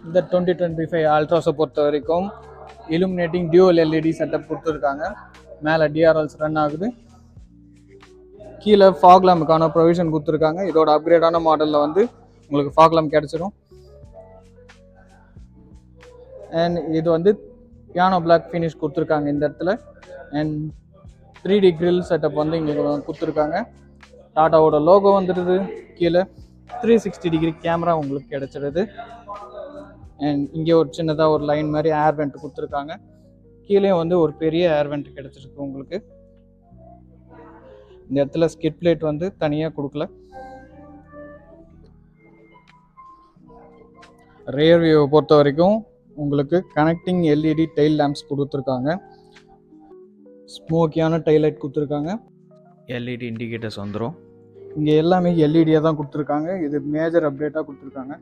இந்த 2025 அல்ட்ராஸை பொறுத்த வரைக்கும் இலுமினேட்டிங் டியூவல் எல்இடி செட்டப் கொடுத்துருக்காங்க. மேலே டிஆர்எல்ஸ் ரன் ஆகுது. கீழே ஃபாக் லேம்புக்கான ப்ரொவிஷன் கொடுத்துருக்காங்க. இதோட அப்கிரேடான மாடலில் வந்து உங்களுக்கு ஃபாக் லேம்ப் கிடச்சிரும். அண்ட் இது வந்து பியானோ பிளாக் ஃபினிஷ் கொடுத்துருக்காங்க இந்த இடத்துல. அண்ட் 3D கிரில் செட்டப் வந்து இங்கே கொடுத்துருக்காங்க. டாட்டாவோட லோகோ வந்துடுது. கீழே 360 டிகிரி கேமரா உங்களுக்கு கிடச்சிருது. அண்ட் இங்கே ஒரு சின்னதாக ஒரு லைன் மாதிரி ஏர் வெண்ட் கொடுத்துருக்காங்க. கீழே வந்து ஒரு பெரிய ஏர் வெண்ட் கிடச்சிருக்கு உங்களுக்கு. இந்த இடத்துல ஸ்கிட் பிளேட் வந்து தனியாக கொடுக்கல. ரியர் வியூவை பொறுத்த வரைக்கும் உங்களுக்கு கனெக்டிங் எல்இடி டெயில் லேம்ப்ஸ் கொடுத்துருக்காங்க. ஸ்மோக்கியான டைலைட் கொடுத்துருக்காங்க. எல்இடி இண்டிகேட்டர்ஸ் வந்துடும். இங்கே எல்லாமே எல்இடியாக தான் கொடுத்துருக்காங்க. இது மேஜர் அப்டேட்டாக கொடுத்துருக்காங்க.